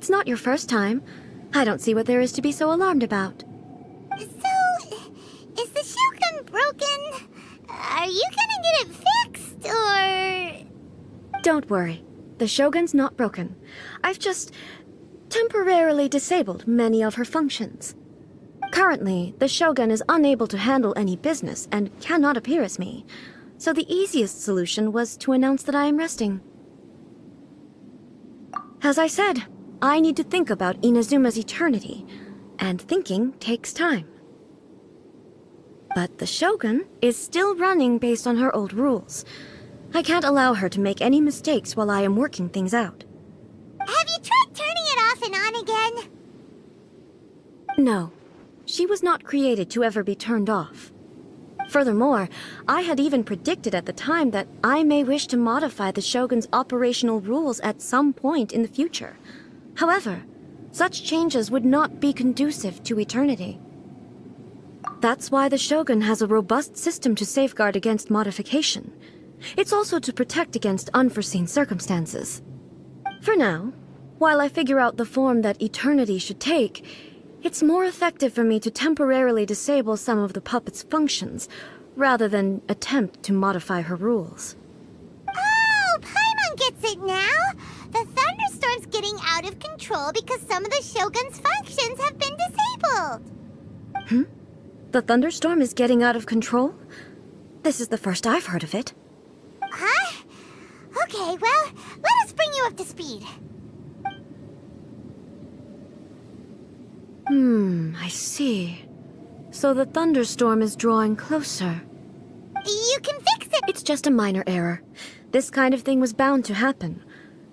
It's not your first time. I don't see what there is to be so alarmed about. So, is the Shogun broken? Are you gonna get it fixed, or...? Don't worry. The Shogun's not broken. I've just temporarily disabled many of her functions. Currently, the Shogun is unable to handle any business and cannot appear as me. So the easiest solution was to announce that I am resting. As I said, I need to think about Inazuma's eternity, and thinking takes time. But the Shogun is still running based on her old rules. I can't allow her to make any mistakes while I am working things out. Have you tried turning it off and on again? No. She was not created to ever be turned off. Furthermore, I had even predicted at the time that I may wish to modify the Shogun's operational rules at some point in the future. However, such changes would not be conducive to eternity. That's why the Shogun has a robust system to safeguard against modification. It's also to protect against unforeseen circumstances. For now, while I figure out the form that eternity should take, it's more effective for me to temporarily disable some of the puppet's functions, rather than attempt to modify her rules. Oh, Paimon gets it now! The thunderstorm's getting out of control because some of the Shogun's functions have been disabled. The thunderstorm is getting out of control? This is the first I've heard of it. Huh? Okay, well, let us bring you up to speed. I see. So the thunderstorm is drawing closer. You can fix it! It's just a minor error. This kind of thing was bound to happen.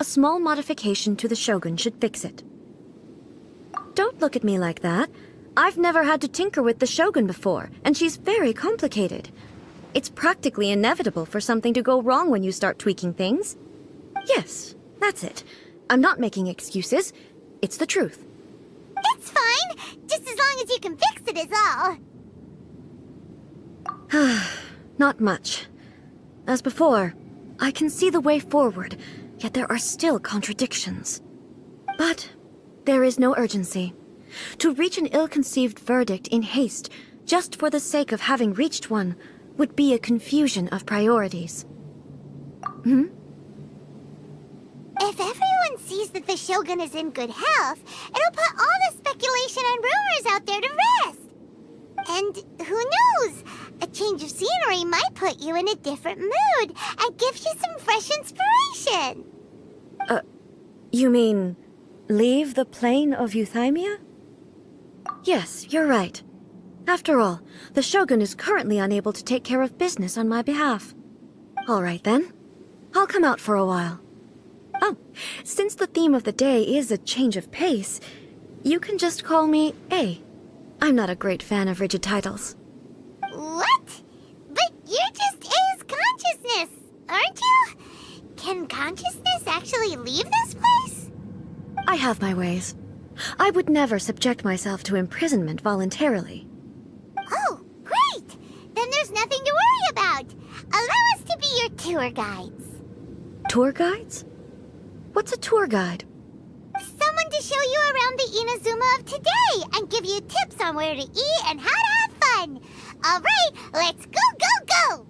A small modification to the Shogun should fix it. Don't look at me like that. I've never had to tinker with the Shogun before, and she's very complicated. It's practically inevitable for something to go wrong when you start tweaking things. Yes, that's it. I'm not making excuses. It's the truth. It's fine, just as long as you can fix it is all. Not much. As before, I can see the way forward, yet there are still contradictions. But there is no urgency. To reach an ill-conceived verdict in haste, just for the sake of having reached one, would be a confusion of priorities. If everyone sees that the Shogun is in good health, it'll put all the speculation and rumors out there to rest. And who knows? A change of scenery might put you in a different mood and give you some fresh inspiration. You mean, leave the plane of euthymia? Yes, you're right. After all, the Shogun is currently unable to take care of business on my behalf. All right then. I'll come out for a while. Oh, since the theme of the day is a change of pace, you can just call me A. I'm not a great fan of rigid titles. What? But you're just A's consciousness, aren't you? Can consciousness actually leave this place? I have my ways. I would never subject myself to imprisonment voluntarily. Oh, great! Then there's nothing to worry about. Allow us to be your tour guides. Tour guides? What's a tour guide? Someone to show you around the Inazuma of today and give you tips on where to eat and how to have fun. All right, let's go, go, go!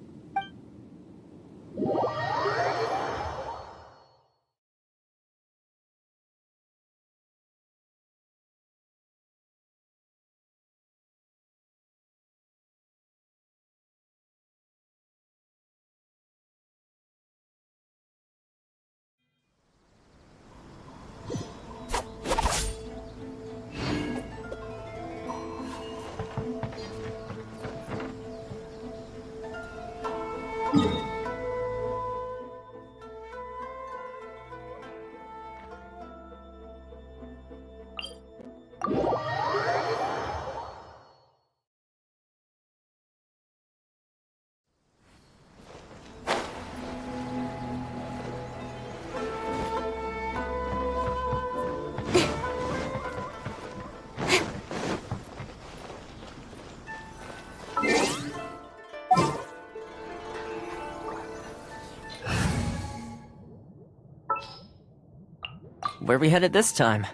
Where are we headed this time?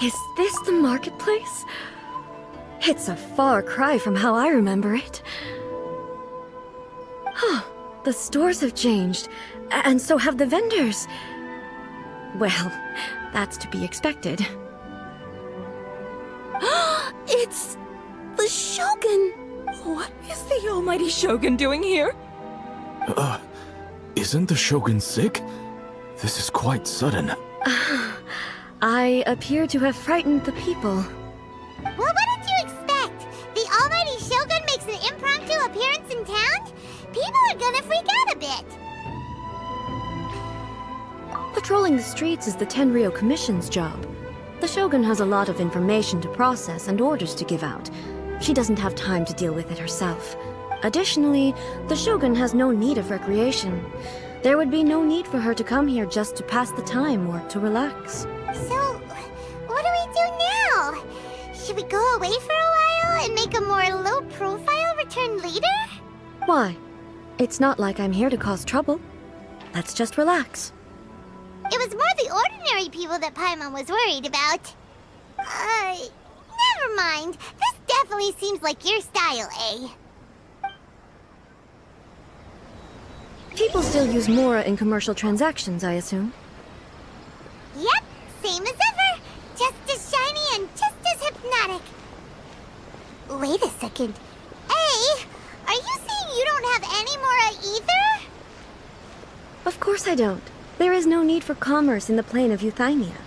Is this the marketplace? It's a far cry from how I remember it. The stores have changed, and so have the vendors. Well, that's to be expected. It's the Shogun! What is the almighty Shogun doing here? Isn't the Shogun sick? This is quite sudden. I appear to have frightened the people. Well, what did you expect? The almighty Shogun makes an impromptu appearance in town? People are gonna freak out a bit. Patrolling the streets is the Tenryou Commission's job. The Shogun has a lot of information to process and orders to give out. She doesn't have time to deal with it herself. Additionally, the Shogun has no need of recreation. There would be no need for her to come here just to pass the time or to relax. So, what do we do now? Should we go away for a while and make a more low-profile return later? Why? It's not like I'm here to cause trouble. Let's just relax. It was more the ordinary people that Paimon was worried about. Never mind. This definitely seems like your style, eh? People still use Mora in commercial transactions, I assume. Yep, same as ever. Just as shiny and just as hypnotic. Wait a second. Hey, are you saying you don't have any Mora either? Of course I don't. There is no need for commerce in the plane of Euthymia.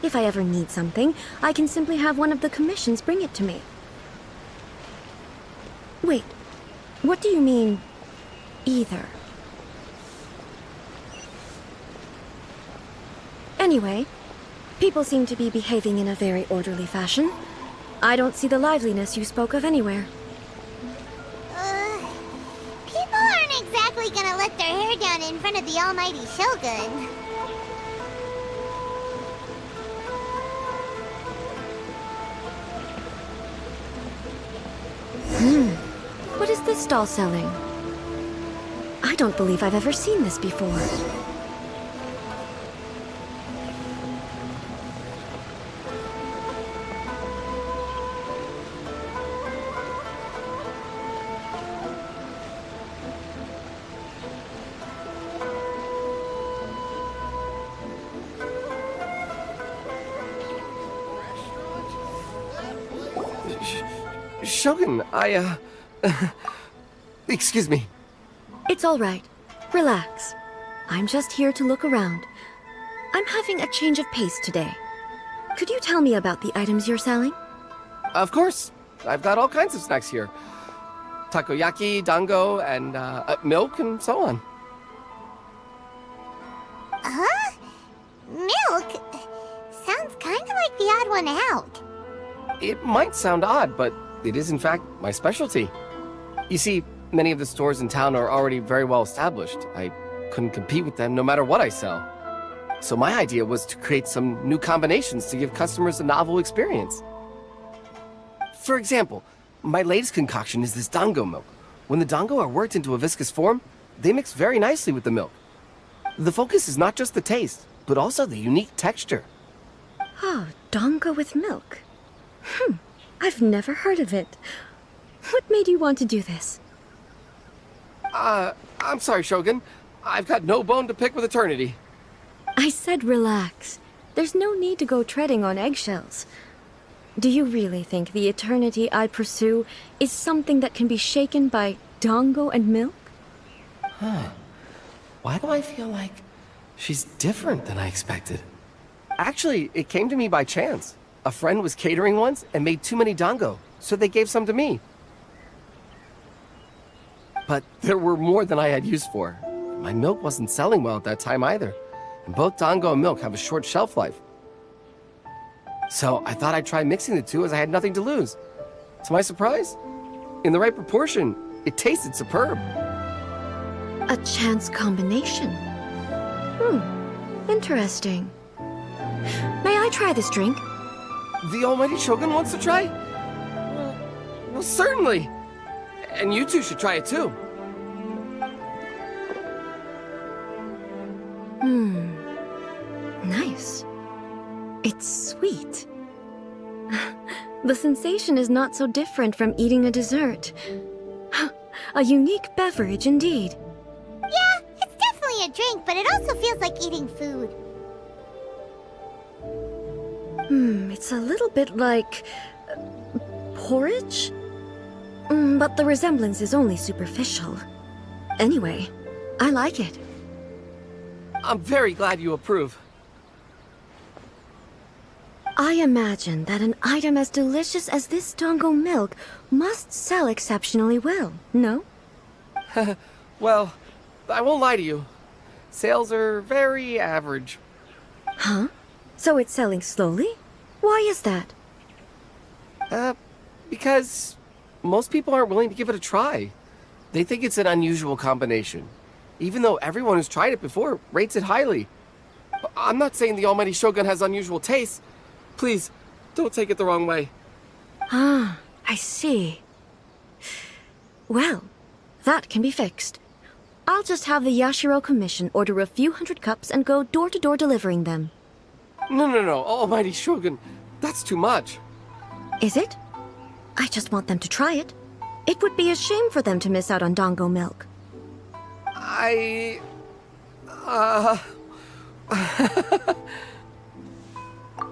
If I ever need something, I can simply have one of the commissions bring it to me. Wait, what do you mean, either? Anyway, people seem to be behaving in a very orderly fashion. I don't see the liveliness you spoke of anywhere. People aren't exactly gonna let their hair down in front of the almighty Shogun. What is this stall selling? I don't believe I've ever seen this before. Shogun, excuse me. It's all right. Relax. I'm just here to look around. I'm having a change of pace today. Could you tell me about the items you're selling? Of course. I've got all kinds of snacks here. Takoyaki, dango, and milk, and so on. Huh? Milk? Sounds kind of like the odd one out. It might sound odd, but it is in fact my specialty. You see, many of the stores in town are already very well established. I couldn't compete with them no matter what I sell. So my idea was to create some new combinations to give customers a novel experience. For example, my latest concoction is this dango milk. When the dango are worked into a viscous form, they mix very nicely with the milk. The focus is not just the taste, but also the unique texture. Oh, dango with milk. I've never heard of it. What made you want to do this? I'm sorry, Shogun. I've got no bone to pick with eternity. I said relax. There's no need to go treading on eggshells. Do you really think the eternity I pursue is something that can be shaken by dango and milk? Why do I feel like she's different than I expected? Actually, it came to me by chance. A friend was catering once and made too many dango, so they gave some to me. But there were more than I had use for. My milk wasn't selling well at that time either, and both dango and milk have a short shelf life. So I thought I'd try mixing the two as I had nothing to lose. To my surprise, in the right proportion, it tasted superb. A chance combination. Interesting. May I try this drink? The almighty Shogun wants to try? Well, certainly! And you two should try it too. Nice. It's sweet. The sensation is not so different from eating a dessert. A unique beverage indeed. Yeah, it's definitely a drink, but it also feels like eating food. It's a little bit like porridge? But the resemblance is only superficial. Anyway, I like it. I'm very glad you approve. I imagine that an item as delicious as this Dongo milk must sell exceptionally well, no? Well, I won't lie to you. Sales are very average. Huh? So it's selling slowly? Why is that? Because most people aren't willing to give it a try. They think it's an unusual combination. Even though everyone who's tried it before rates it highly. I'm not saying the almighty Shogun has unusual tastes. Please, don't take it the wrong way. Ah, I see. Well, that can be fixed. I'll just have the Yashiro Commission order a few hundred cups and go door-to-door delivering them. No, almighty Shogun. That's too much. Is it? I just want them to try it. It would be a shame for them to miss out on Dongo milk.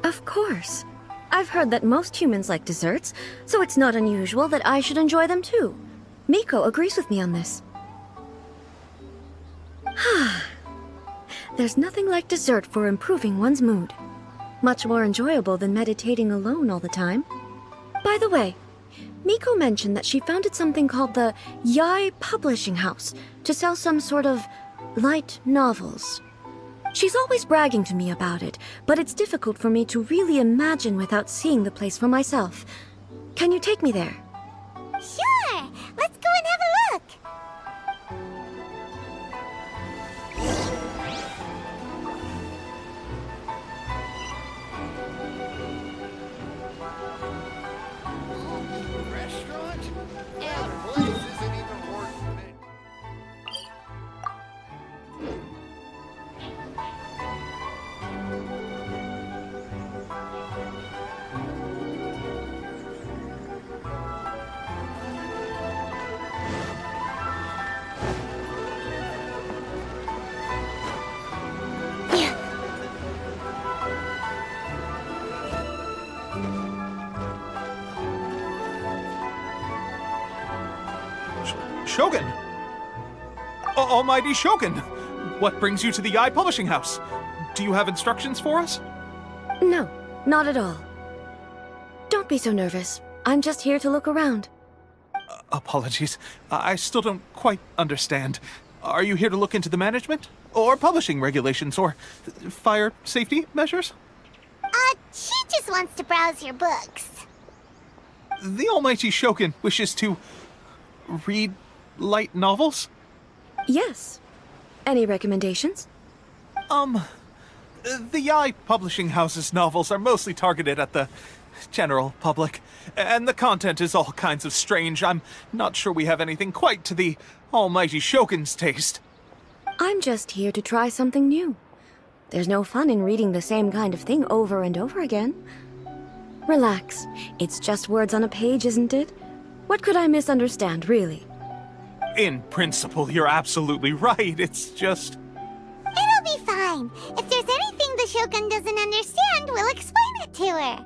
Of course. I've heard that most humans like desserts, so it's not unusual that I should enjoy them too. Miko agrees with me on this. There's nothing like dessert for improving one's mood. Much more enjoyable than meditating alone all the time. By the way, Miko mentioned that she founded something called the Yai Publishing House to sell some sort of light novels. She's always bragging to me about it, but it's difficult for me to really imagine without seeing the place for myself. Can you take me there? Sure! Let's go and have a look! Restaurant? Yeah, the place isn't even worth it. Shogun! Almighty Shogun! What brings you to the Yai Publishing House? Do you have instructions for us? No, not at all. Don't be so nervous. I'm just here to look around. Apologies. I still don't quite understand. Are you here to look into the management? Or publishing regulations? Or fire safety measures? She just wants to browse your books. The Almighty Shogun wishes to read light novels? Yes. Any recommendations? The Yai Publishing House's novels are mostly targeted at the general public, and the content is all kinds of strange. I'm not sure we have anything quite to the Almighty Shogun's taste. I'm just here to try something new. There's no fun in reading the same kind of thing over and over again. Relax. It's just words on a page, isn't it? What could I misunderstand, really? In principle, you're absolutely right. It's just... It'll be fine. If there's anything the Shogun doesn't understand, we'll explain it to her.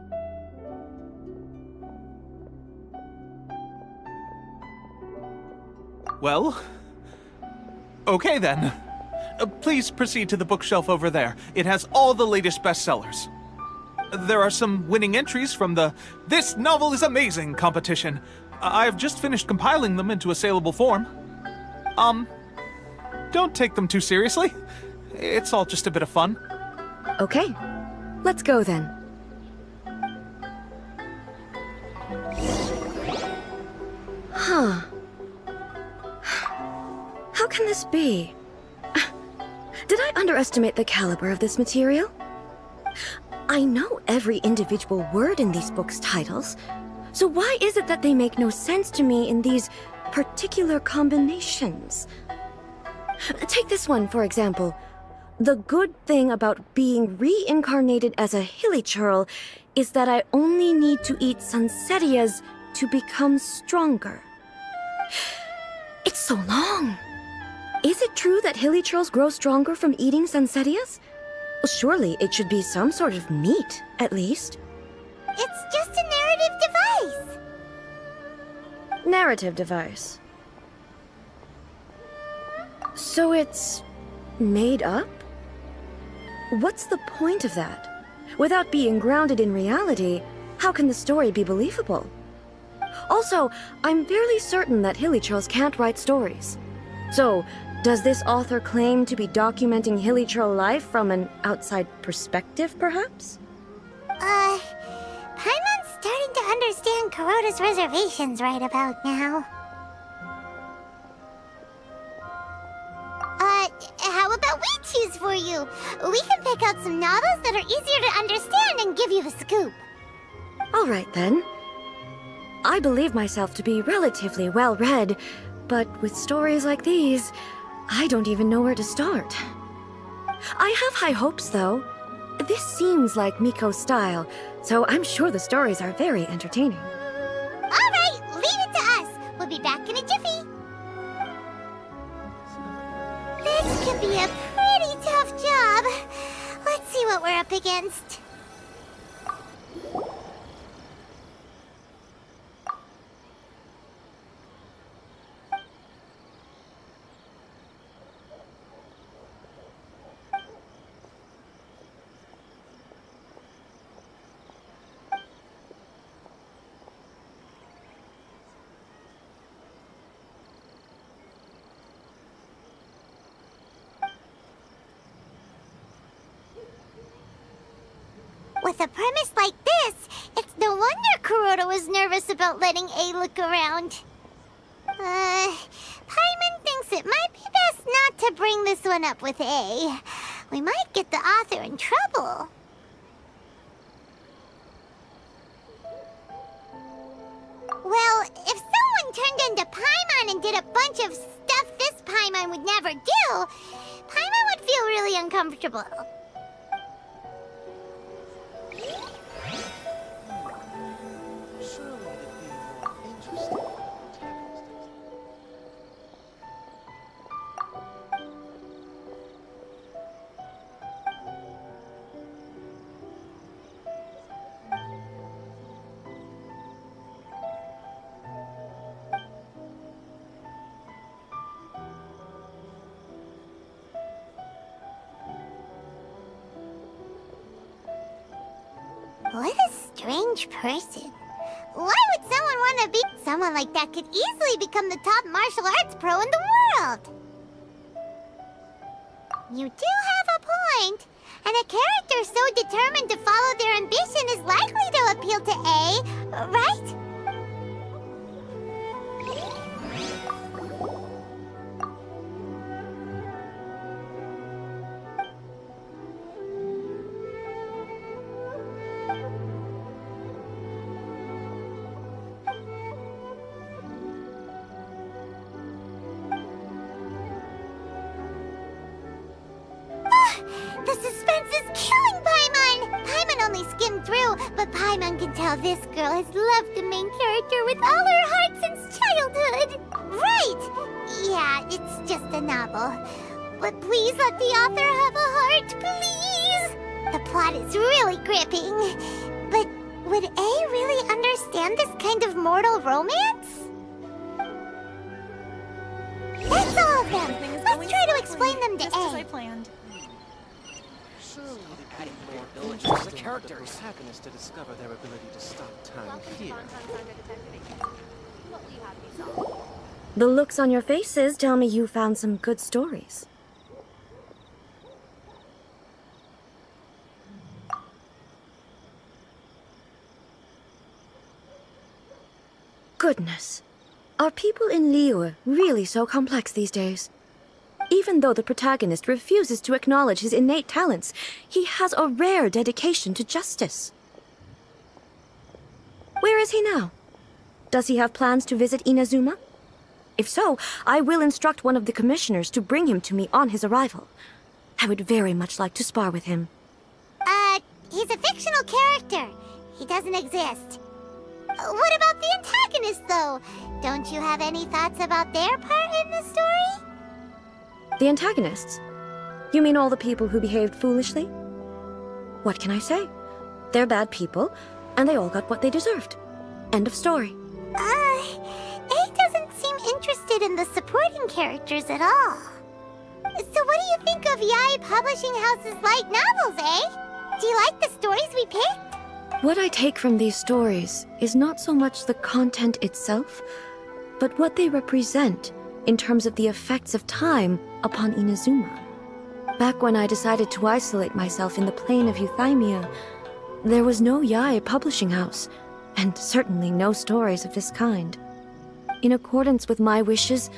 Well... Okay then. Please proceed to the bookshelf over there. It has all the latest bestsellers. There are some winning entries from the This Novel is Amazing competition. I've just finished compiling them into a saleable form. Don't take them too seriously. It's all just a bit of fun. Okay. Let's go then. Huh. How can this be? Did I underestimate the caliber of this material? I know every individual word in these books' titles, So why is it that they make no sense to me in these particular combinations? Take this one, for example. The good thing about being reincarnated as a hilichurl is that I only need to eat Sunsetias to become stronger. It's so long. Is it true that hilichurls grow stronger from eating Sunsetias? Well, surely it should be some sort of meat, at least. It's just a narrative device. Narrative device. So it's made up? What's the point of that? Without being grounded in reality, how can the story be believable? Also, I'm fairly certain that hilichurls can't write stories. So, does this author claim to be documenting hilichurl life from an outside perspective, perhaps? Paimon's starting to understand Kuroda's reservations right about now. How about we choose for you? We can pick out some novels that are easier to understand and give you the scoop. All right, then. I believe myself to be relatively well-read, but with stories like these, I don't even know where to start. I have high hopes, though. This seems like Miko's style, so I'm sure the stories are very entertaining. All right, leave it to us. We'll be back in a jiffy. This could be a pretty tough job. Let's see what we're up against. With a premise like this, it's no wonder Kuroda was nervous about letting A look around. Paimon thinks it might be best not to bring this one up with A. We might get the author in trouble. Well, if someone turned into Paimon and did a bunch of stuff this Paimon would never do, Paimon would feel really uncomfortable. What a strange person. Why would someone want to be... Someone like that could easily become the top martial arts pro in the world. You do have a point. And a character so determined to follow their ambition is likely to appeal to A, right? The suspense is killing Paimon! Paimon only skimmed through, but Paimon can tell this girl has loved the main character with all her heart since childhood! Right! Yeah, it's just a novel. But please let the author have a heart, please! The plot is really gripping. But would A really understand this kind of mortal romance? That's all of them! Let's try to explain them to Just as I A. planned. The characters happiness to discover their ability to stop time here. The looks on your faces tell me you found some good stories. Goodness. Are people in Liyue really so complex these days? Even though the protagonist refuses to acknowledge his innate talents, he has a rare dedication to justice. Where is he now? Does he have plans to visit Inazuma? If so, I will instruct one of the commissioners to bring him to me on his arrival. I would very much like to spar with him. He's a fictional character. He doesn't exist. What about the antagonist, though? Don't you have any thoughts about their part in the story? The antagonists? You mean all the people who behaved foolishly? What can I say? They're bad people, and they all got what they deserved. End of story. A doesn't seem interested in the supporting characters at all. So what do you think of Yae Publishing House's light novels, eh? Do you like the stories we picked? What I take from these stories is not so much the content itself, but what they represent in terms of the effects of time upon Inazuma. Back when I decided to isolate myself in the plane of Euthymia, there was no Yae Publishing House, and certainly no stories of this kind. In accordance with my wishes,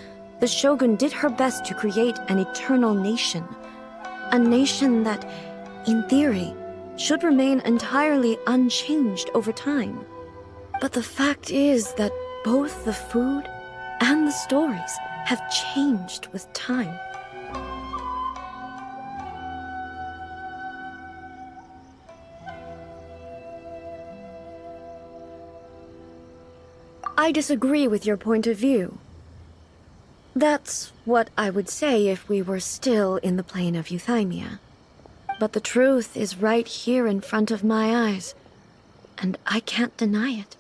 the Shogun did her best to create an eternal nation. A nation that, in theory, should remain entirely unchanged over time. But the fact is that both the food and the stories have changed with time. I disagree with your point of view. That's what I would say if we were still in the plane of Euthymia. But the truth is right here in front of my eyes, and I can't deny it.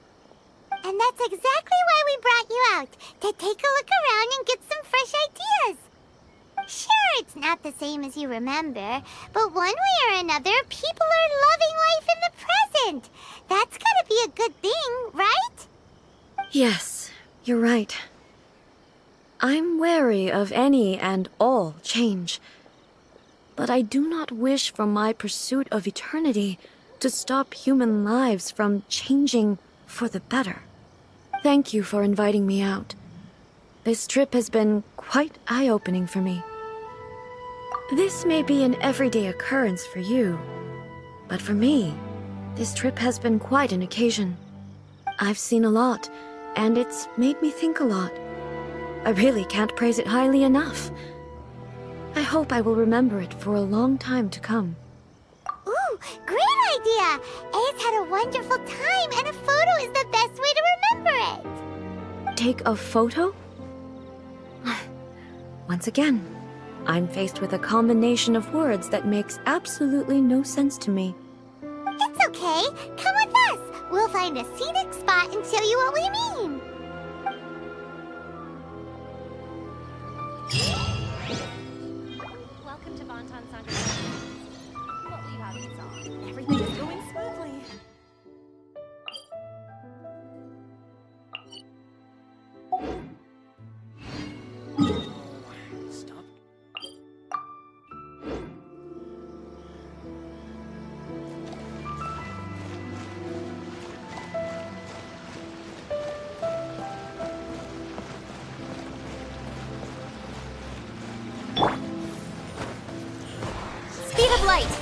And that's exactly why we brought you out, to take a look around and get some fresh ideas. Sure, it's not the same as you remember, but one way or another, people are loving life in the present. That's gotta be a good thing, right? Yes, you're right. I'm wary of any and all change. But I do not wish for my pursuit of eternity to stop human lives from changing for the better. Thank you for inviting me out. This trip has been quite eye-opening for me. This may be an everyday occurrence for you, but for me, this trip has been quite an occasion. I've seen a lot, and it's made me think a lot. I really can't praise it highly enough. I hope I will remember it for a long time to come. Ooh, great idea! A's had a wonderful time, and a photo is the best way to remember it. Take a photo? Once again, I'm faced with a combination of words that makes absolutely no sense to me. It's okay. Come with us. We'll find a scenic spot and show you what we mean. Welcome to Bonton Sangha. What will you have to solve? Everything is going smoothly. Stop. Speed of light.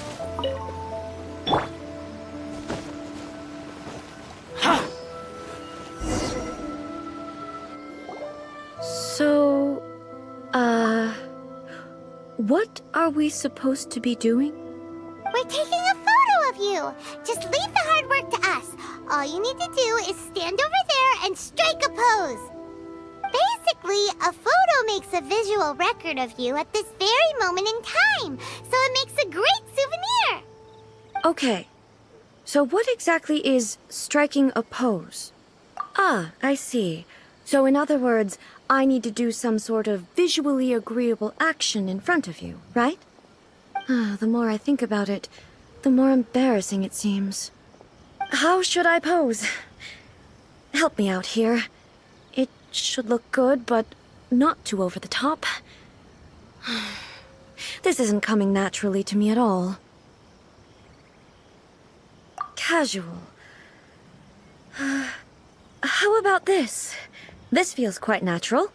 So, what are we supposed to be doing? We're taking a photo of you. Just leave the hard work to us. All you need to do is stand over there and strike a pose. Basically, a photo makes a visual record of you at this very moment in time, so it makes a great souvenir. Okay, so what exactly is striking a pose? Ah, I see. So in other words, I need to do some sort of visually agreeable action in front of you, right? The more I think about it, the more embarrassing it seems. How should I pose? Help me out here. It should look good, but not too over the top. This isn't coming naturally to me at all. Casual. How about this? This feels quite natural.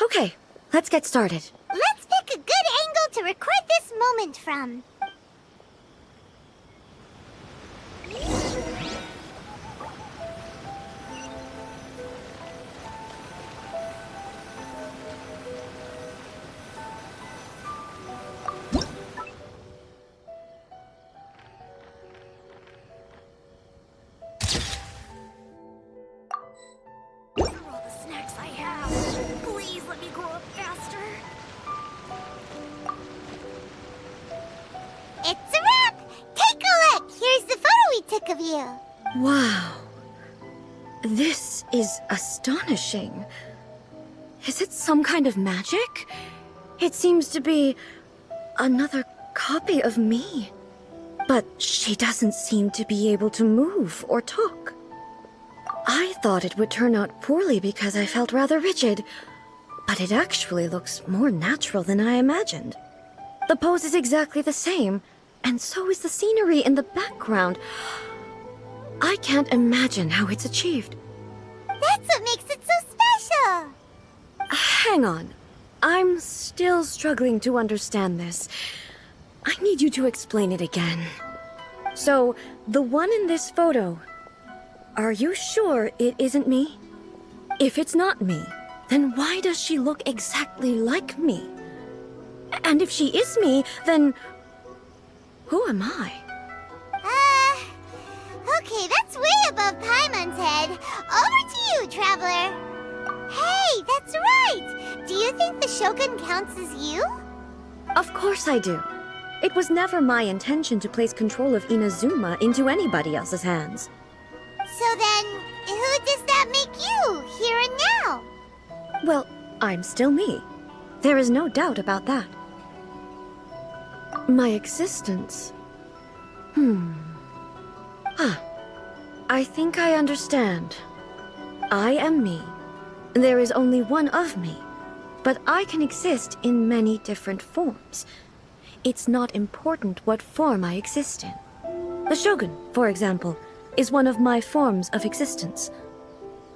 Okay, let's get started. Let's pick a good angle to record this moment from. it took of you. Wow. This is astonishing. Is it some kind of magic? It seems to be another copy of me. But she doesn't seem to be able to move or talk. I thought it would turn out poorly because I felt rather rigid, but it actually looks more natural than I imagined. The pose is exactly the same, and so is the scenery in the background. I can't imagine how it's achieved. That's what makes it so special. Hang on. I'm still struggling to understand this. I need you to explain it again. So, the one in this photo, are you sure it isn't me? If it's not me, then why does she look exactly like me? And if she is me, then who am I? Okay, that's way above Paimon's head. Over to you, Traveler. Hey, that's right! Do you think the Shogun counts as you? Of course I do. It was never my intention to place control of Inazuma into anybody else's hands. So then, who does that make you, here and now? Well, I'm still me. There is no doubt about that. My existence... I think I understand. I am me. There is only one of me, but I can exist in many different forms. It's not important what form I exist in. The Shogun, for example, is one of my forms of existence.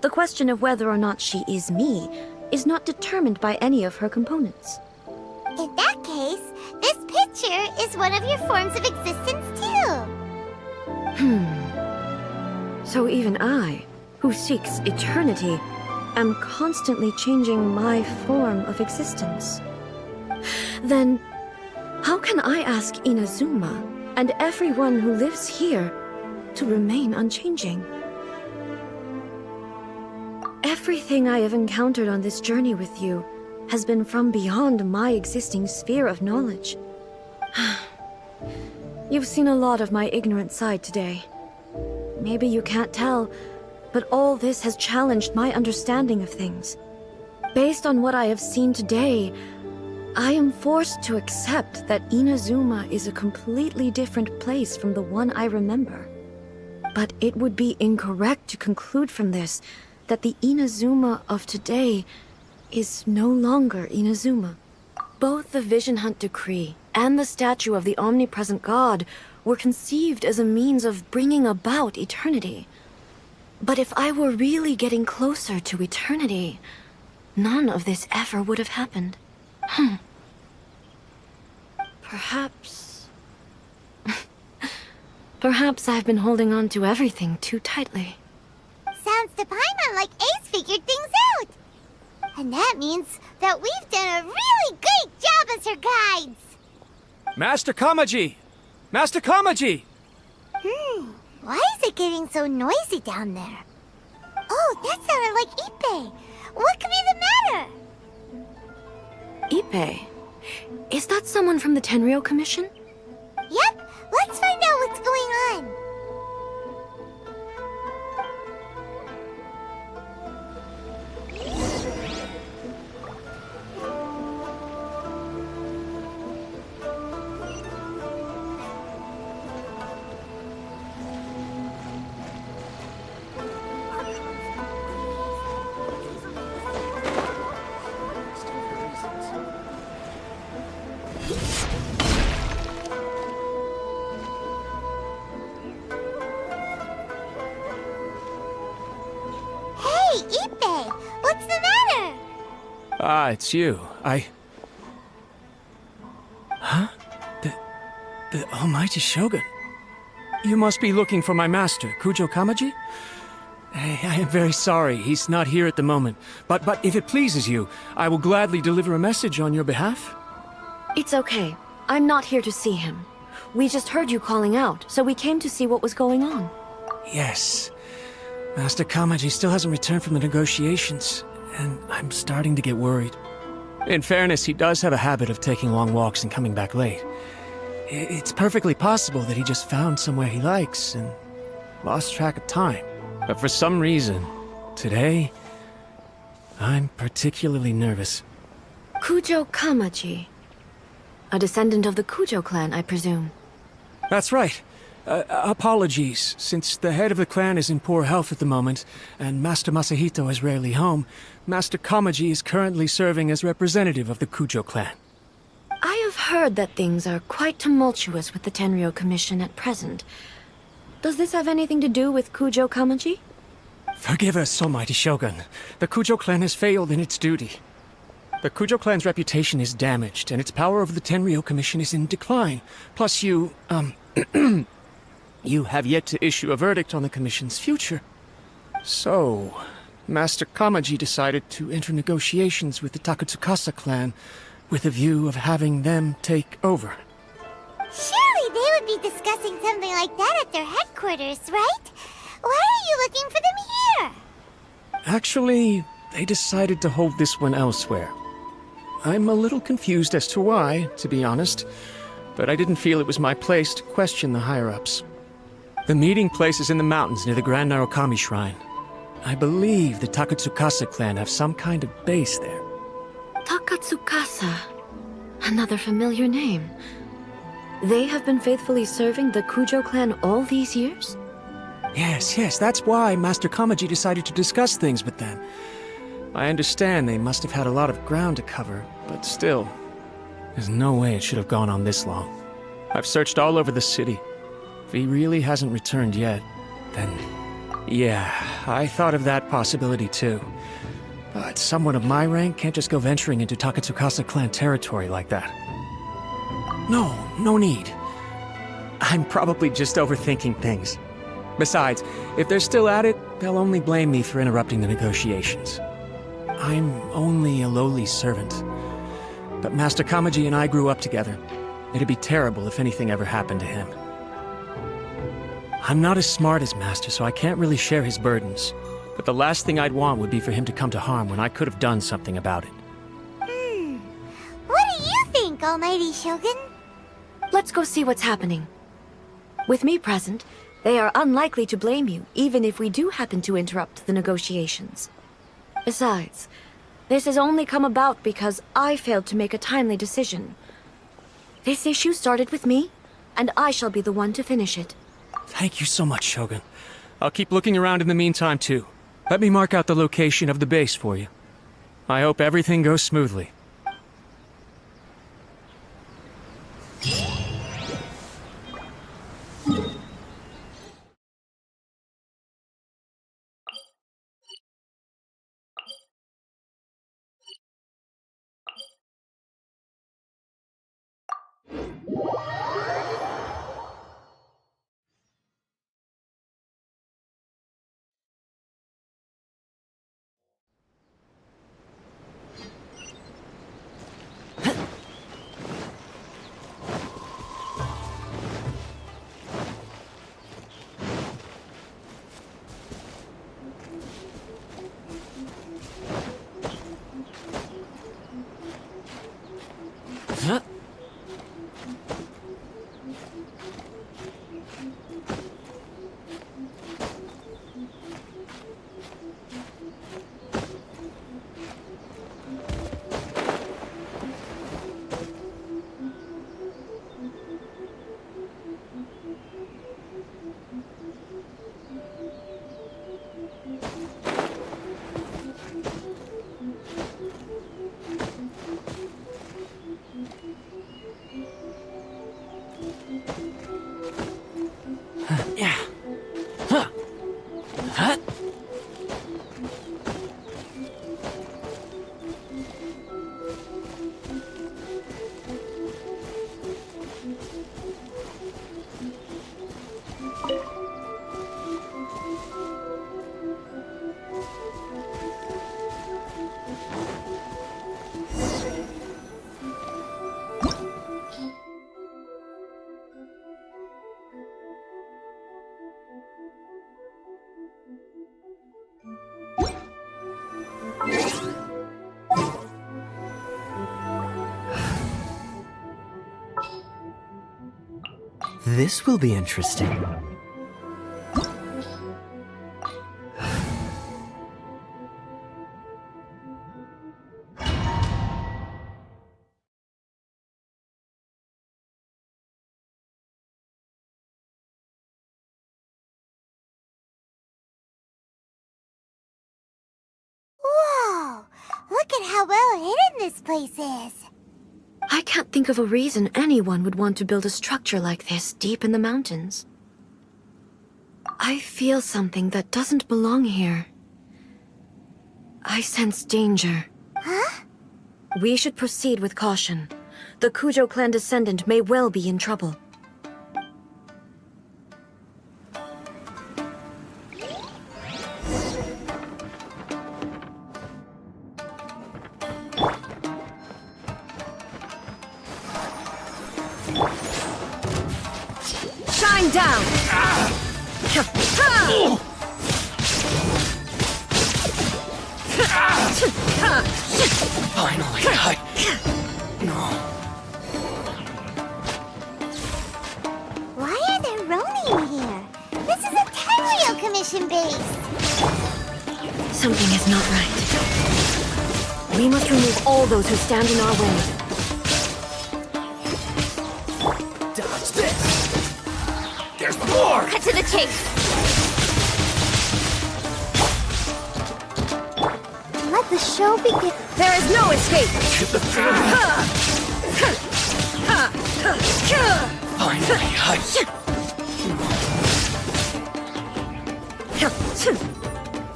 The question of whether or not she is me is not determined by any of her components. In that case, this picture is one of your forms of existence too. So even I, who seeks eternity, am constantly changing my form of existence. Then, how can I ask Inazuma and everyone who lives here to remain unchanging? Everything I have encountered on this journey with you has been from beyond my existing sphere of knowledge. You've seen a lot of my ignorant side today. Maybe you can't tell, but all this has challenged my understanding of things. Based on what I have seen today, I am forced to accept that Inazuma is a completely different place from the one I remember. But it would be incorrect to conclude from this that the Inazuma of today is no longer Inazuma. Both the Vision Hunt Decree and the statue of the omnipresent god were conceived as a means of bringing about eternity. But if I were really getting closer to eternity, none of this ever would have happened. Perhaps... Perhaps I've been holding on to everything too tightly. Sounds to Paimon like Ace figured things out. And that means that we've done a really great job as her guides. Master Kamaji! Master Kamaji! Why is it getting so noisy down there? Oh, that sounded like Ippei. What could be the matter? Ippei? Is that someone from the Tenryou Commission? Yep, let's find out what's going on. Hey, Ippei! What's the matter? Ah, it's you. Huh? The almighty Shogun. You must be looking for my master, Kujo Kamaji? I am very sorry, he's not here at the moment. But if it pleases you, I will gladly deliver a message on your behalf. It's okay. I'm not here to see him. We just heard you calling out, so we came to see what was going on. Yes. Master Kamaji still hasn't returned from the negotiations, and I'm starting to get worried. In fairness, he does have a habit of taking long walks and coming back late. It's perfectly possible that he just found somewhere he likes, and lost track of time. But for some reason, today, I'm particularly nervous. Kujo Kamaji. A descendant of the Kujo clan, I presume. That's right. Apologies, since the head of the clan is in poor health at the moment, and Master Masahito is rarely home, Master Kamaji is currently serving as representative of the Kujo clan. I have heard that things are quite tumultuous with the Tenryo Commission at present. Does this have anything to do with Kujo Kamaji? Forgive us, almighty Shogun. The Kujo clan has failed in its duty. The Kujo clan's reputation is damaged, and its power over the Tenryo Commission is in decline. Plus you, you have yet to issue a verdict on the Commission's future. So, Master Kamaji decided to enter negotiations with the Takatsukasa clan with a view of having them take over. Surely they would be discussing something like that at their headquarters, right? Why are you looking for them here? Actually, they decided to hold this one elsewhere. I'm a little confused as to why, to be honest, but I didn't feel it was my place to question the higher-ups. The meeting place is in the mountains near the Grand Narukami Shrine. I believe the Takatsukasa clan have some kind of base there. Takatsukasa. Another familiar name. They have been faithfully serving the Kujo clan all these years? Yes, that's why Master Kamaji decided to discuss things with them. I understand they must have had a lot of ground to cover, but still, there's no way it should have gone on this long. I've searched all over the city. If he really hasn't returned yet, then yeah, I thought of that possibility too. But someone of my rank can't just go venturing into Takatsukasa clan territory like that. No need. I'm probably just overthinking things. Besides, if they're still at it, they'll only blame me for interrupting the negotiations. I'm only a lowly servant. But Master Kamaji and I grew up together. It'd be terrible if anything ever happened to him. I'm not as smart as Master, so I can't really share his burdens. But the last thing I'd want would be for him to come to harm when I could have done something about it. What do you think, Almighty Shogun? Let's go see what's happening. With me present, they are unlikely to blame you, even if we do happen to interrupt the negotiations. Besides, this has only come about because I failed to make a timely decision. This issue started with me, and I shall be the one to finish it. Thank you so much, Shogun. I'll keep looking around in the meantime, too. Let me mark out the location of the base for you. I hope everything goes smoothly. Huh? Yeah. Huh. Huh? This will be interesting. Look at how well hidden this place is. I can't think of a reason anyone would want to build a structure like this deep in the mountains. I feel something that doesn't belong here. I sense danger. Huh? We should proceed with caution. The Kujo clan descendant may well be in trouble. Shine down! Finally, No. Why are there Ronin here? This is a Tenryo Commission base. Something is not right. We must remove all those who stand in our way. Dodge this! There's more! Cut to the chase. Let the show begin. There is no escape! Finally,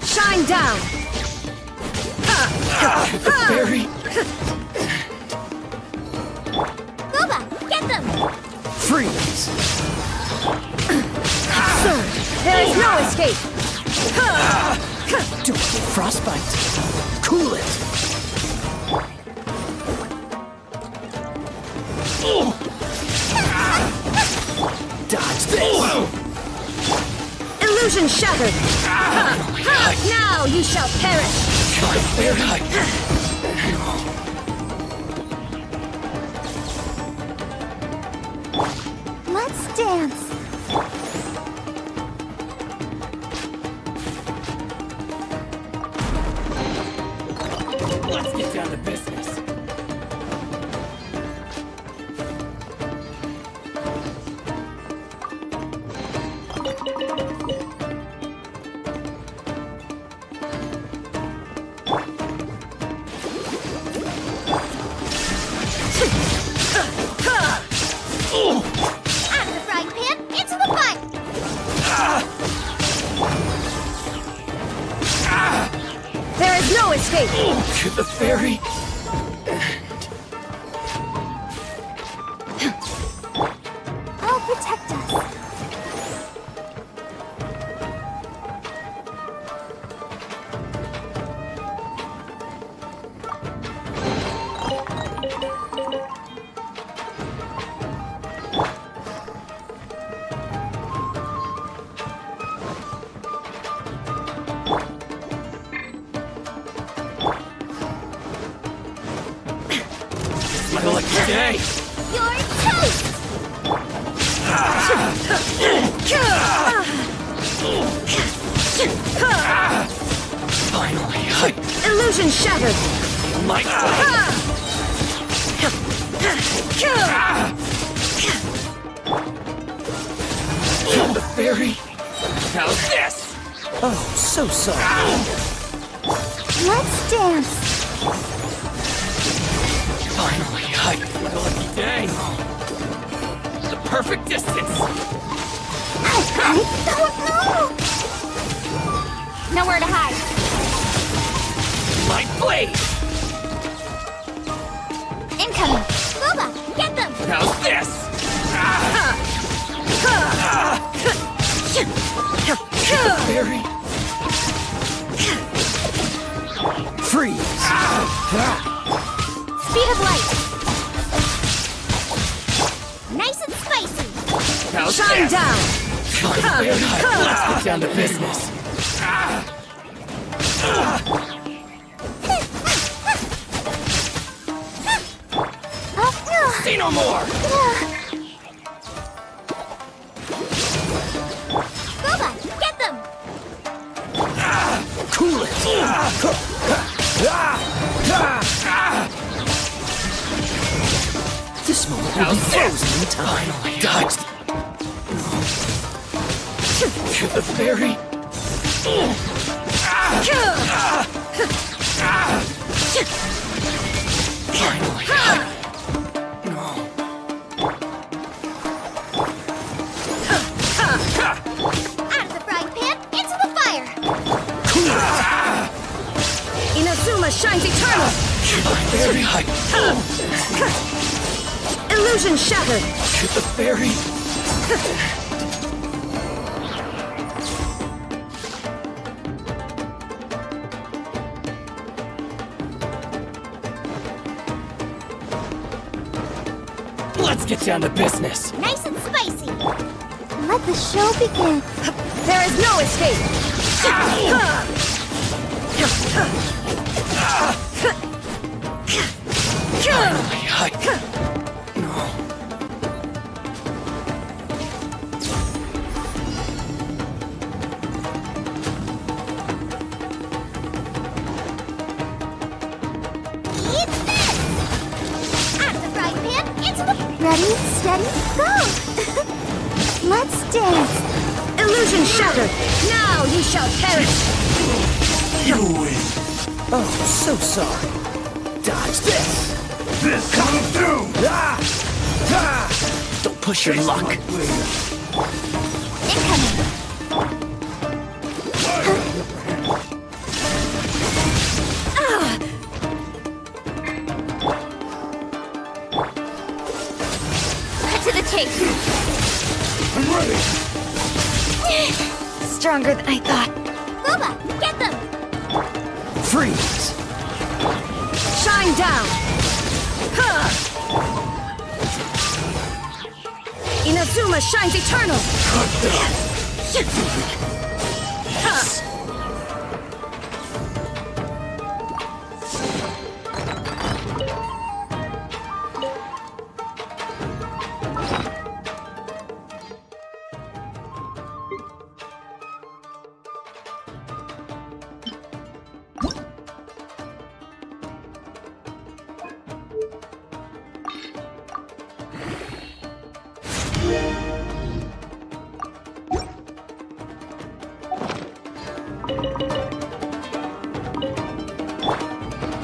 Shine down! The fairy! Boba, get them! Freeze! Sir, there is no escape! Don't get frostbite! Cool it! Dodge this! Illusion shattered! Now you shall perish! Let's dance. Let's get down to business. Out of the frying pan, into the fire! There is no escape! To the fairy! I'll protect us. Lucky day! You're toast! Finally, Illusion shattered! my Kill the fairy! How's this? Oh, so sorry. Let's dance. Finally, lucky day! The perfect distance! I don't know. Nowhere to hide. My blade! Incoming. Boba, get them. How's this? Fairy! Freeze! Speed of light. Nice and spicy. How's Shine this? down! Let's get down to business. Say no more! Boba, get them. Cool it! This moment will be frozen in time. Finally dodged. To the fairy. Finally. No. Out of the frying pan, into the fire! Inazuma shines eternal! Very high. Illusion shattered! To the fairy. Let's get down to business. Nice and spicy! Let the show begin. There is no escape! Eat this! Out of the frying pan, into the... Ready, steady, go! Let's dance! Illusion shattered! Now ye shall perish! You win. Oh, so sorry. Dodge this. This comes through! Don't push your luck. Incoming! Cut to the chase! I'm ready! Stronger than I thought. Boba, get them! Freeze. Shine down! Inazuma shines eternal!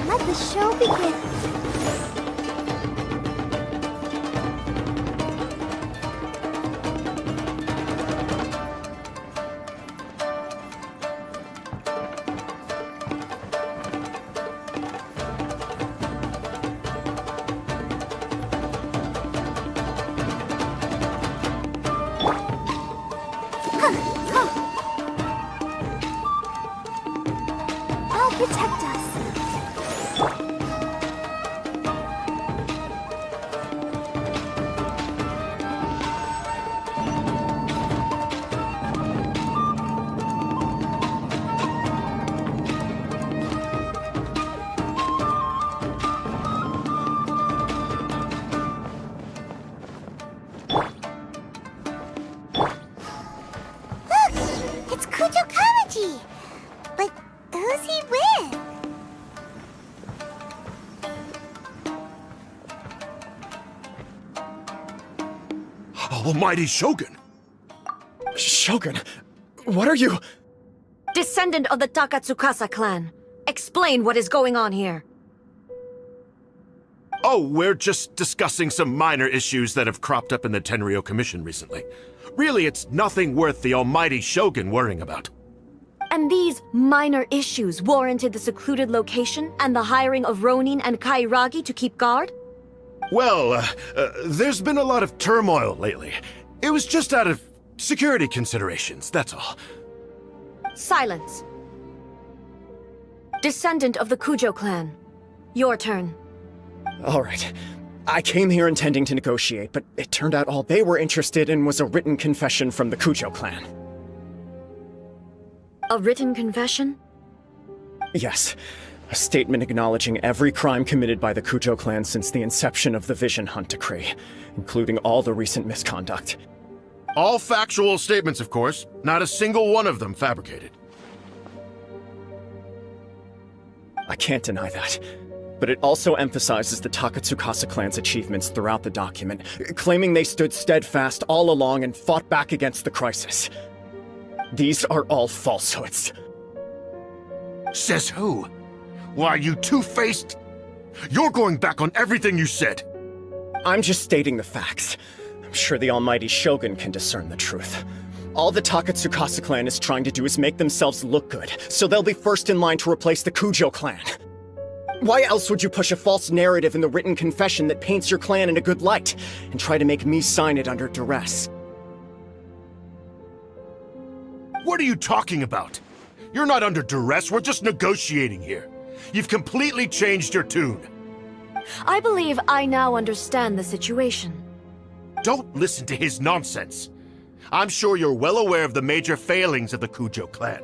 Let the show begin. I'll protect us. Look! It's Kujo Kamaji! But who's he with? Almighty Shogun! Shogun, what are you? Descendant of the Takatsukasa clan. Explain what is going on here. Oh, we're just discussing some minor issues that have cropped up in the Tenryo Commission recently. Really, it's nothing worth the almighty Shogun worrying about. And these minor issues warranted the secluded location and the hiring of Ronin and Kairagi to keep guard? Well, there's been a lot of turmoil lately. It was just out of security considerations, that's all. Silence. Descendant of the Kujo clan. Your turn. All right. I came here intending to negotiate, but it turned out all they were interested in was a written confession from the Kujo clan. A written confession? Yes. A statement acknowledging every crime committed by the Kujo clan since the inception of the Vision Hunt Decree, including all the recent misconduct. All factual statements, of course. Not a single one of them fabricated. I can't deny that. But it also emphasizes the Takatsukasa clan's achievements throughout the document, claiming they stood steadfast all along and fought back against the crisis. These are all falsehoods. Says who? Why, you two-faced? You're going back on everything you said. I'm just stating the facts. I'm sure the almighty Shogun can discern the truth. All the Takatsukasa clan is trying to do is make themselves look good, so they'll be first in line to replace the Kujo clan. Why else would you push a false narrative in the written confession that paints your clan in a good light, and try to make me sign it under duress? What are you talking about? You're not under duress, we're just negotiating here. You've completely changed your tune. I believe I now understand the situation. Don't listen to his nonsense. I'm sure you're well aware of the major failings of the Kujo clan.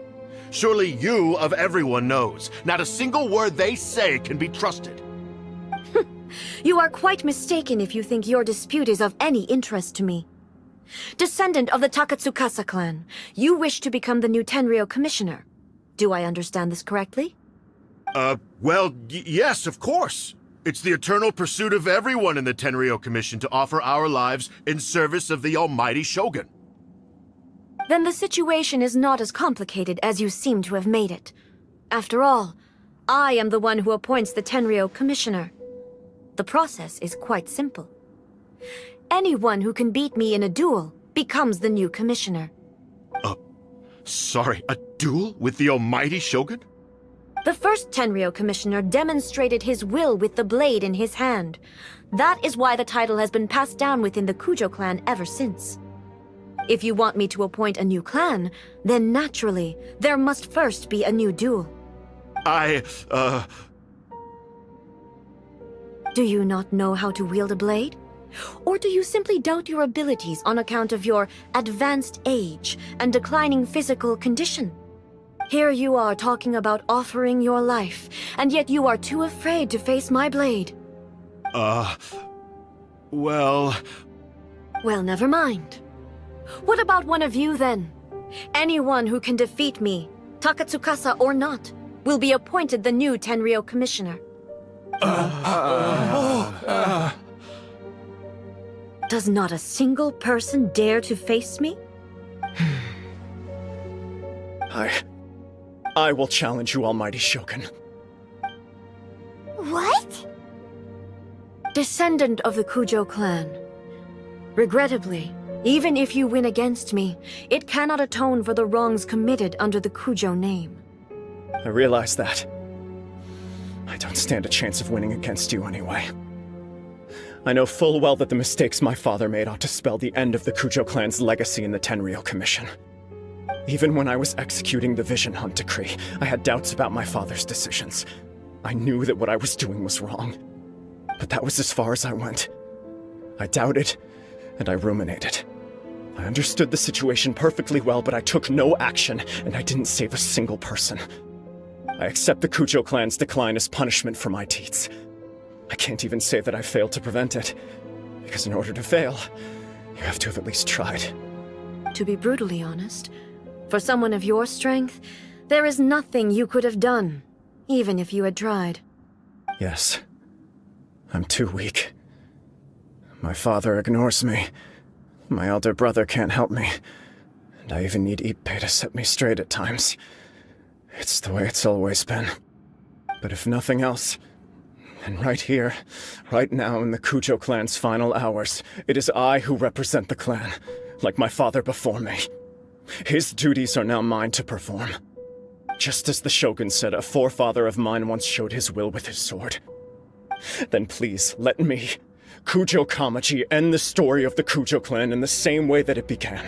Surely you, of everyone, knows. Not a single word they say can be trusted. You are quite mistaken if you think your dispute is of any interest to me. Descendant of the Takatsukasa clan, you wish to become the new Tenryou commissioner. Do I understand this correctly? Well, yes, of course. It's the eternal pursuit of everyone in the Tenryou Commission to offer our lives in service of the almighty Shogun. Then the situation is not as complicated as you seem to have made it. After all, I am the one who appoints the Tenryou commissioner. The process is quite simple. Anyone who can beat me in a duel becomes the new commissioner. Sorry, a duel with the almighty Shogun? The first Tenryou commissioner demonstrated his will with the blade in his hand. That is why the title has been passed down within the Kujo clan ever since. If you want me to appoint a new clan, then naturally, there must first be a new duel. Do you not know how to wield a blade? Or do you simply doubt your abilities on account of your advanced age and declining physical condition? Here you are talking about offering your life, and yet you are too afraid to face my blade. Well, never mind. What about one of you, then? Anyone who can defeat me, Takatsukasa or not, will be appointed the new Tenryou commissioner. Does not a single person dare to face me? I will challenge you, almighty Shogun. What? Descendant of the Kujo clan. Regrettably, even if you win against me, it cannot atone for the wrongs committed under the Kujo name. I realize that. I don't stand a chance of winning against you anyway. I know full well that the mistakes my father made ought to spell the end of the Kujo clan's legacy in the Tenryou Commission. Even when I was executing the Vision Hunt decree, I had doubts about my father's decisions. I knew that what I was doing was wrong. But that was as far as I went. I doubted, and I ruminated. I understood the situation perfectly well, but I took no action, and I didn't save a single person. I accept the Kujo clan's decline as punishment for my deeds. I can't even say that I failed to prevent it, because in order to fail, you have to have at least tried. To be brutally honest, for someone of your strength, there is nothing you could have done, even if you had tried. Yes. I'm too weak. My father ignores me. My elder brother can't help me. And I even need Ippei to set me straight at times. It's the way it's always been. But if nothing else, and right here, right now in the Kujo clan's final hours, it is I who represent the clan, like my father before me. His duties are now mine to perform. Just as the Shogun said a forefather of mine once showed his will with his sword. Then please, let me, Kujo Kamaji, end the story of the Kujo clan in the same way that it began.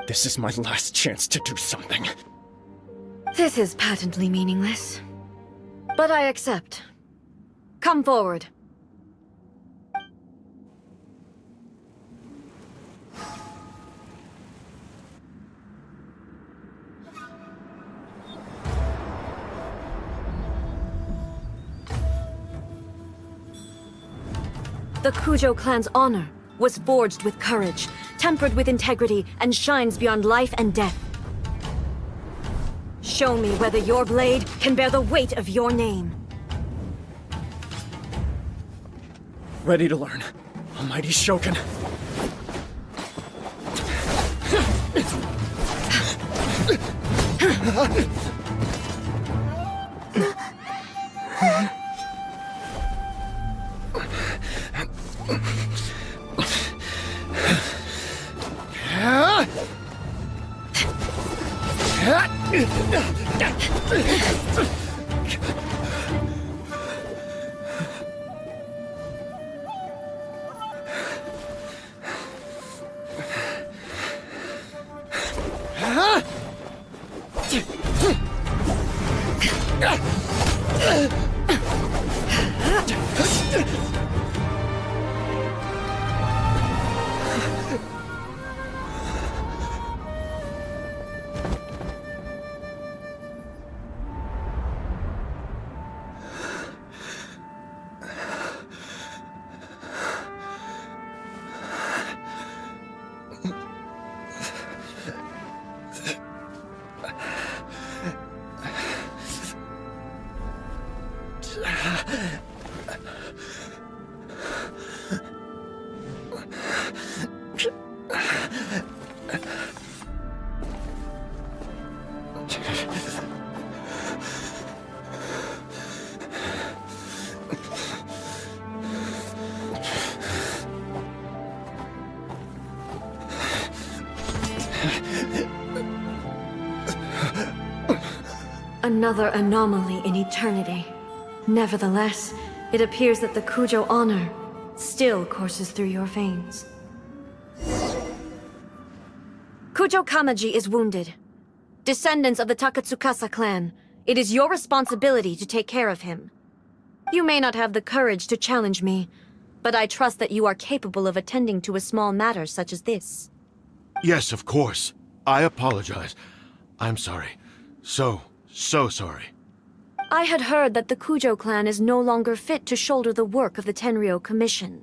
This is my last chance to do something. This is patently meaningless. But I accept. Come forward. The Kujo clan's honor was forged with courage, tempered with integrity, and shines beyond life and death. Show me whether your blade can bear the weight of your name. Ready to learn, almighty Shogun. Another anomaly in eternity. Nevertheless, it appears that the Kujo honor still courses through your veins. Kujo Kamaji is wounded. Descendants of the Takatsukasa clan, it is your responsibility to take care of him. You may not have the courage to challenge me, but I trust that you are capable of attending to a small matter such as this. Yes, of course. I apologize. I'm sorry. So sorry. I had heard that the Kujo clan is no longer fit to shoulder the work of the Tenryou Commission.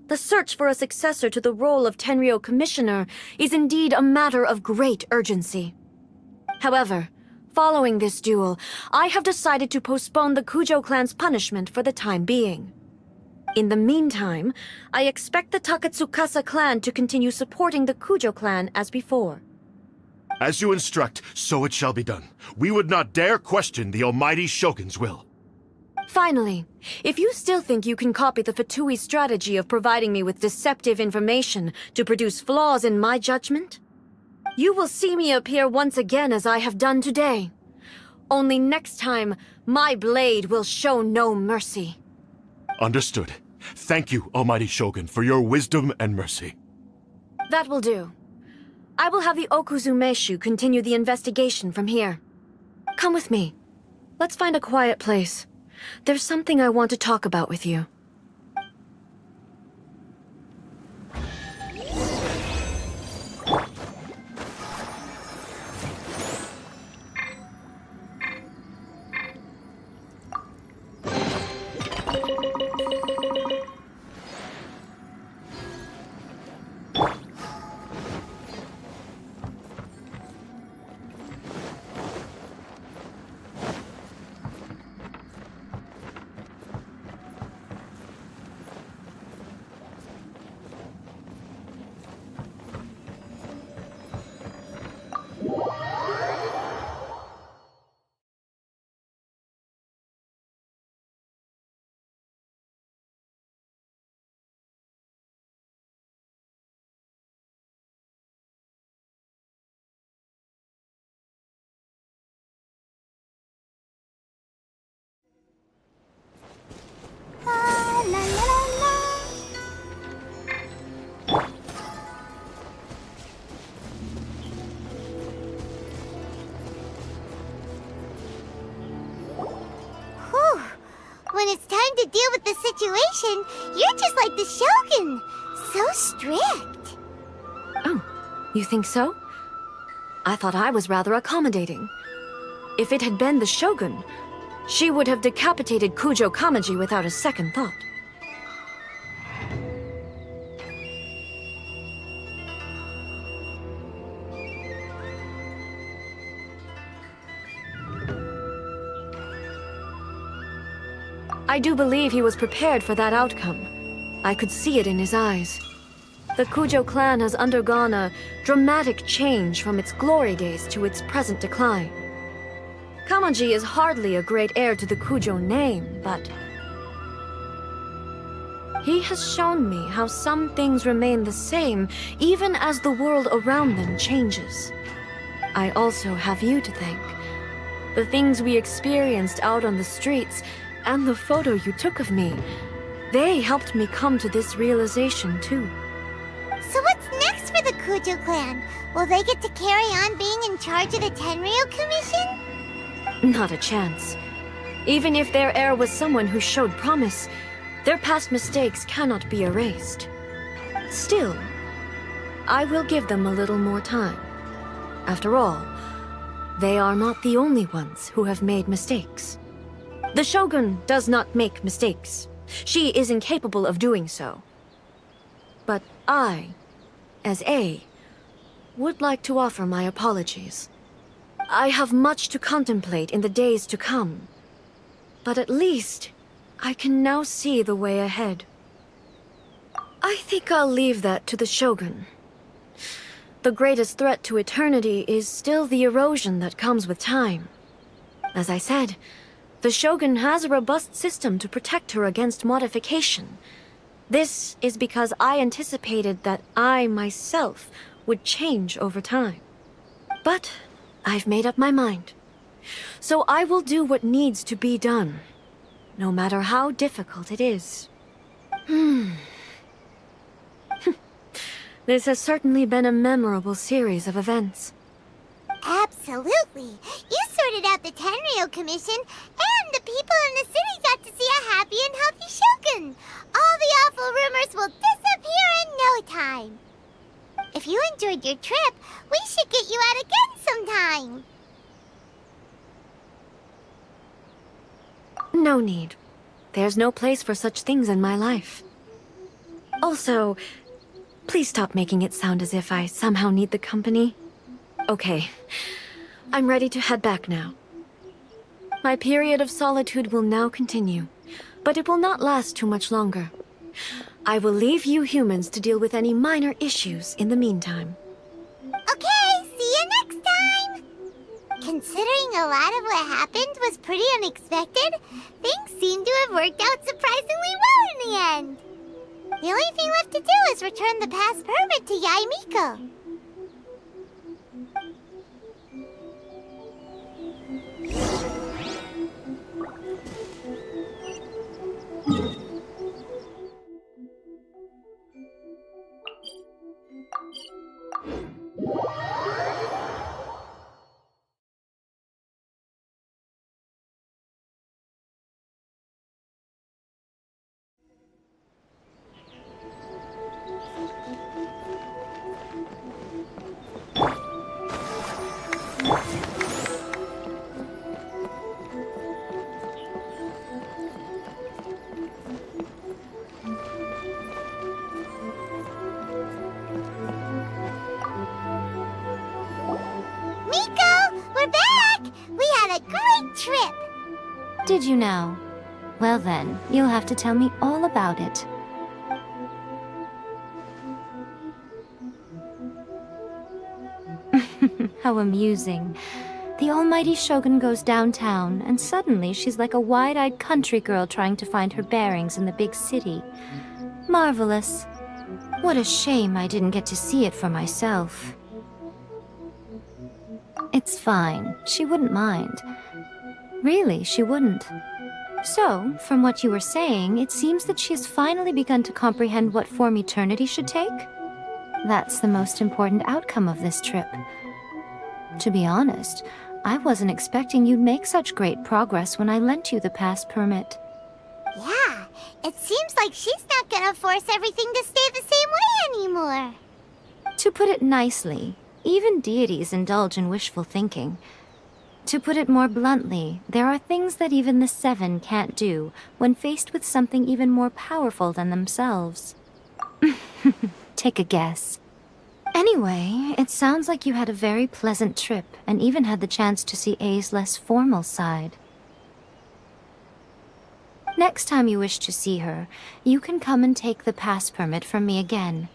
The search for a successor to the role of Tenryou Commissioner is indeed a matter of great urgency. However, following this duel, I have decided to postpone the Kujo clan's punishment for the time being. In the meantime, I expect the Takatsukasa clan to continue supporting the Kujo clan as before. As you instruct, so it shall be done. We would not dare question the almighty Shogun's will. Finally, if you still think you can copy the Fatui strategy of providing me with deceptive information to produce flaws in my judgment, you will see me appear once again as I have done today. Only next time, my blade will show no mercy. Understood. Thank you, almighty Shogun, for your wisdom and mercy. That will do. I will have the Okuzumeshu continue the investigation from here. Come with me. Let's find a quiet place. There's something I want to talk about with you. When it's time to deal with the situation, you're just like the Shogun. So strict. Oh, you think so? I thought I was rather accommodating. If it had been the Shogun, she would have decapitated Kujo Kamaji without a second thought. I do believe he was prepared for that outcome. I could see it in his eyes. The Kujo clan has undergone a dramatic change from its glory days to its present decline. Kamaji is hardly a great heir to the Kujo name, but... He has shown me how some things remain the same even as the world around them changes. I also have you to thank. The things we experienced out on the streets and the photo you took of me, they helped me come to this realization too. So what's next for the Kujo clan? Will they get to carry on being in charge of the Tenryu Commission? Not a chance. Even if their heir was someone who showed promise, their past mistakes cannot be erased. Still, I will give them a little more time. After all, they are not the only ones who have made mistakes. The Shogun does not make mistakes. She is incapable of doing so. But I, as A, would like to offer my apologies. I have much to contemplate in the days to come, but at least I can now see the way ahead. I think I'll leave that to the Shogun. The greatest threat to eternity is still the erosion that comes with time. As I said, the Shogun has a robust system to protect her against modification. This is because I anticipated that I myself would change over time. But I've made up my mind. So I will do what needs to be done, no matter how difficult it is. This has certainly been a memorable series of events. Absolutely. You sorted out the Tenryu Commission, and the people in the city got to see a happy and healthy Shogun. All the awful rumors will disappear in no time. If you enjoyed your trip, we should get you out again sometime. No need. There's no place for such things in my life. Also, please stop making it sound as if I somehow need the company. Okay, I'm ready to head back now. My period of solitude will now continue, but it will not last too much longer. I will leave you humans to deal with any minor issues in the meantime. Okay, see you next time! Considering a lot of what happened was pretty unexpected, things seem to have worked out surprisingly well in the end. The only thing left to do is return the past permit to Yae Miko. Did you know? Well then, you'll have to tell me all about it. How amusing. The almighty Shogun goes downtown, and suddenly she's like a wide-eyed country girl trying to find her bearings in the big city. Marvelous. What a shame I didn't get to see it for myself. It's fine. She wouldn't mind. Really, she wouldn't. So, from what you were saying, it seems that she has finally begun to comprehend what form eternity should take? That's the most important outcome of this trip. To be honest, I wasn't expecting you'd make such great progress when I lent you the pass permit. Yeah, it seems like she's not gonna force everything to stay the same way anymore. To put it nicely, even deities indulge in wishful thinking. To put it more bluntly, there are things that even the Seven can't do when faced with something even more powerful than themselves. Take a guess. Anyway, it sounds like you had a very pleasant trip and even had the chance to see A's less formal side. Next time you wish to see her, you can come and take the pass permit from me again.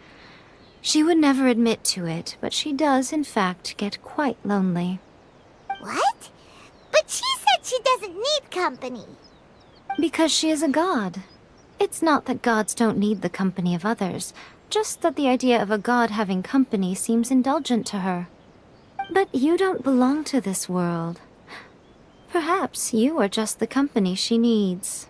She would never admit to it, but she does, in fact, get quite lonely. What? But she said she doesn't need company. Because she is a god. It's not that gods don't need the company of others, just that the idea of a god having company seems indulgent to her. But you don't belong to this world. Perhaps you are just the company she needs.